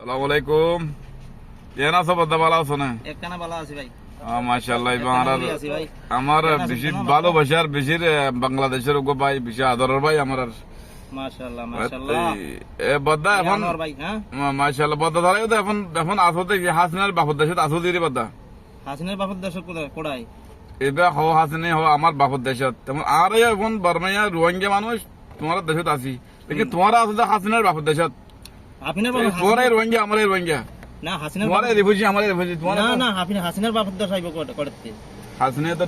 আসসালামু আলাইকুম। কেন আছো বদ্দা, ভালো আছো না? একখানা ভালো আছি ভাই। মাশাআল্লাহ। আছি ভাই। আমার বেশি ভালোবাসার বেশি বাংলাদেশের গো ভাই, বেশি আদরের ভাই আমার। মাশাআল্লাহ মাশাআল্লাহ। এ বদ্দা এখন আমার ভাই, হ্যাঁ মাশাআল্লাহ বদ্দা ধরে তো এখন আসো দেখি হাসিনার বাপর দেশে আসো দিরে বদ্দা। হাসিনের বাপের দেশ কোড়াই এবার হও হাসিনে হও আমার বাপর দেশত, তেমন আর এখন বর্মাইয়া রোহিঙ্গা মানুষ তোমার দেশত আছি, দেখি তোমার আছে হাসিনার বাপর দেশত। আপনার তোমার রোহিঙ্গা আমার রোহিঙ্গা না, হাসিনার তোমার রিফিউজি আমার রিফিউজি তোমার না না, আপনি হাসিনার বাপের দেশ আইব করতে। হাসিনে তো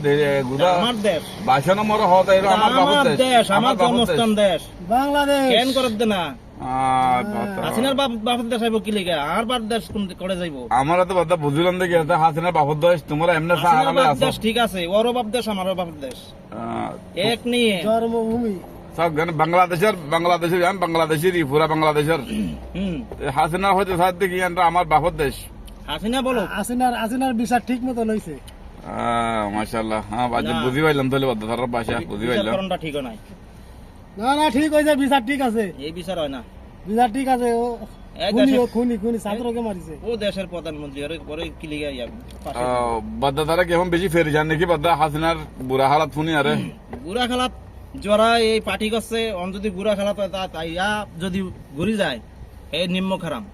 গুদা আমার দেশ, বাসা নম্বর হত এর আমার বাপর আমার দেশ, আমার জন্মস্থান দেশ বাংলাদেশ। কেন করতে না? হাসিনার বাপের দেশ আইব কি লিগা? আর বাপ দেশ কোন করে যাইব? আমার তো কথা বুঝলাম দেখি হাসিনার বাপর দেশ তোমার এমনি হাসিনার বাপ দেশ ঠিক আছে, ওরও বাপ দেশ আমারও বাপ দেশ এক নিয়ে জন্মভূমি সব বাংলাদেশের বাংলাদেশেরই পুরা বাংলাদেশের হাসিনা হয়তো সাথ দেখি আমার বাপর দেশ। হাসিনা বলো আসিনার বিচার ঠিক মতো লইছে। মাশাআল্লাহ। হ্যাঁ বাজি বুঝি পাইলাম তাহলে বদ্ধ ধরার ভাষা বুঝি পাইলাম। কারণটা ঠিক নাই। না ঠিক হইছে, বিচার ঠিক আছে, এই বিচার হয় না, বিচার ঠিক আছে। ও খুনি ছাত্রকে মারিছে। ও দেশের প্রধানমন্ত্রী আরে পরে কি লিগা বদ্ধ ধরা কেমন বেশি ফেরি যান নাকি বদ্ধ হাসিনার বুড়া হালাত শুনি আরে বুড়া খেলাত জরা এই পার্টি করছে অন যদি বুড়া খেলাত তাইয়া যদি ঘুরি যায় এই নিম্ন খারাম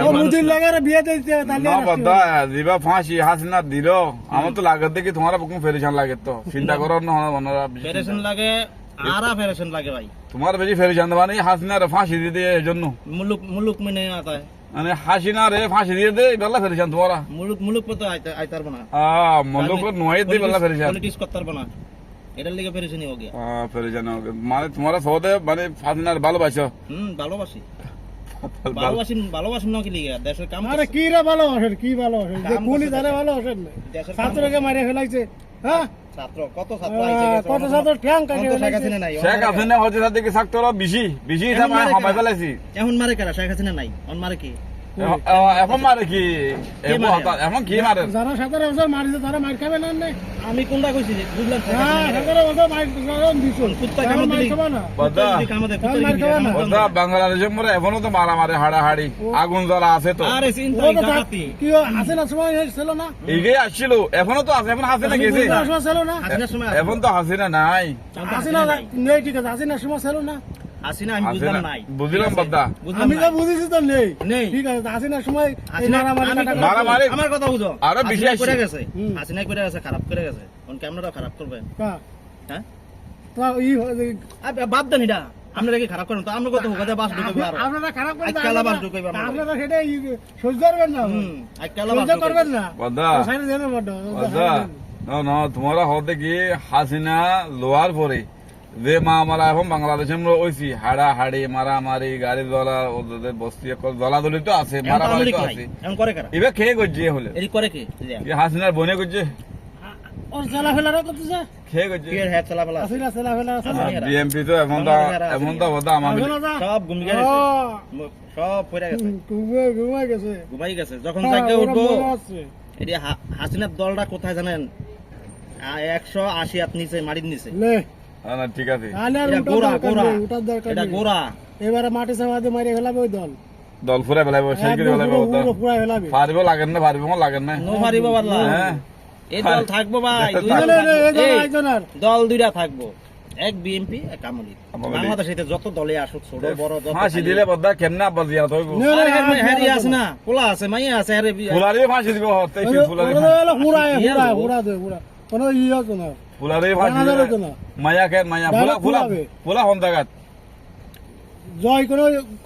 ও মুদির লাগারে বিয়ে দিতে তাহলে না বদ্ধা দিবা ফাঁসি হাসিনা দিল আমার তো লাগে দেখি তোমার বুকুম ফেরিশান লাগে, তো চিন্তা করো না ওনারা ফেডারেশন লাগে আরা ফেডারেশন লাগে ভাই। তোমার বেশি ফেরিশান দেবা নেই হাসিনার ফাঁসি দিয়ে দেয় এই জন্য মুলুক মেনে আতায় মানে হাসিনা রে ফাঁসি দিয়ে দে বেলা ফেরিশান তোমারা মুলুক পতো আইতার বনা মন্দক নয় দিয়ে বেলা ফেরিশান পলিটিক্স করতার বনা এটার লিগে ফেরিশানি हो गया। ফেরিশান মানে তোমারা সদে মানে হাসিনার ভালোবাসো। ভালোবাসি না কি লিগে দেশের কাম। আরে কি রে ভালোবাসেন, কি ভালোবাসেন যে খুনি তারে ভালোবাসেন না, ছাত্রকে মারিয়ে ফেলাইছে। হ্যাঁ ছাত্র কত ছাত্র আইছে কত ছাত্র ঠ্যাং কাটে শেখ হাসিনা নাই, শেখ হাসিনা হচ্ছে সাথে কি ছাত্ররা বেশি সময় ফেলাইছি। এখন মারে কারা? শেখ হাসিনা নাই, অন মারে কি? এখন মারে কি এখন কি মারে? যারা 17 বছর মারিছে তারা মার খাবে না। আমি কোনটা কইছি বুঝলাম? হ্যাঁ 17 বছর মার দিছুন, কুত্তা কামড় দিলি বদ্ধা বাংলাদেশের মরে এখনো তো মারামারি হাড়াহাড়ি আগুন জ্বলা আছে তো। আরে চিন্তা গাতি কি আছে না, সময় ছিল না, এইটাই আসছিল এখনো তো আছে, এখন হাসিনা গেছে ছিল না, হাসিনার সময় এখন তো হাসিনা নাই। হাসিনা নেই, ঠিক আছে, হাসিনার সময় ছিল না। হাসিনা আমি বুঝলাম নাই, বুঝলাম বদ্ধা আমি তো বুঝেছি তো নেই, ঠিক আছে। হাসিনার সময় মারামারি আমার কথা বুঝো, আরো বেশি করে গেছে হাসিনা করে গেছে, খারাপ করে গেছে, কোন ক্যামেরা খারাপ করবে? হ্যাঁ তো বাদ দেন এটা, আপনারা কি খারাপ করেন? তো আমরা কত হোকাতে বাস ঢুকাবে, আর আপনারা খারাপ করেন, আজকালা বাস ঢুকাবে, আপনারা সেটা সহ্য করবেন না, আজকালা বাস সহ্য করবেন না বদ্ধা সাইড দেন বড় বদ্ধা। না তোমরা হতে কি হাসিনা লোয়ার পরে যে মারা এখন বাংলাদেশে আমরা ওইছি হাড়াহাড়ি মারামারি গাড়ি জ্বলা ওদের বস্তি জ্বলাদলি তো আছে, মারামারি তো আছে। এখন করে কারা? এবার খেয়ে করছে হলে এই করে কি হাসিনার বনে করছে ওর চলাফেরা করতেছে, খেয়ে করছে কি হেড চলাফেলা হাসিনা চলাফেরা বিএমপি তো এখন তো বদ্ধা আমার সব ঘুমিয়ে গেছে, সব পড়ে গেছে, ঘুমাই গেছে। যখন জায়গায় উঠবো এটি হাসিনার দলটা কোথায় জানেন? 180 হাত নিচে, মাটির নিচে। না ঠিক আছে, এটা গোড়া এবারে মাটি সামাদে মারিয়ে ফেলাবে ওই দল, দল ফুরে ফেলাইব, সেই করে ফেলাইব, পুরা ফেলাবে। পারিব লাগেন না, পারিব লাগেন না, নো পারিব পারলা। এই দল থাকবো ভাই, দল দুইটা থাকবো, এক বিএনপি এক আমলি। বাংলাদেশে যত দলে আসুক ছোট বড় ফাঁসি দিলে বদ্ধা কেমনে আব্বাস দিয়া হইব? হ্যারি আছে না, পোলা আছে, মাইয়া আছে, হ্যারি ফুলারে ফাঁসি দিব হতে ফুলারে কোনো ইয়ে তো না, ফুলারে ফাঁসি মায়া কেন মায়া ফুলা হন জায়গা জয়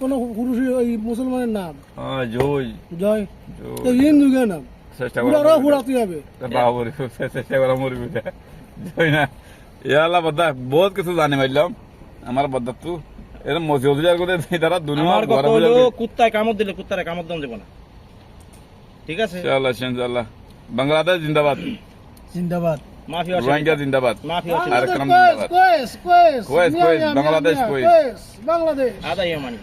কোন পুরুষ ওই মুসলমানের নাম জয় জয় তো হিন্দু কে নাম চেষ্টা ফুরাতে হবে, বাবুরি চেষ্টা করা মরবি জয় না। ইয়াল্লা বদ্ধা বহুত কিছু জানি পাইলাম আমার বদ্ধা তো এরকম মসজিদ করে তারা দুনিয়ার কুত্তায় কামড় দিলে কুত্তারে কামড় দম দেবো না, ঠিক আছে? ইনশাআল্লাহ। বাংলাদেশ জিন্দাবাদ, জিন্দাবাদ। মাফিয়া রোহিঙ্গা জিন্দাবাদ, বাংলাদেশ বাংলাদেশ বাংলাদেশ বাংলাদেশ বাংলাদেশ আদায় মানি।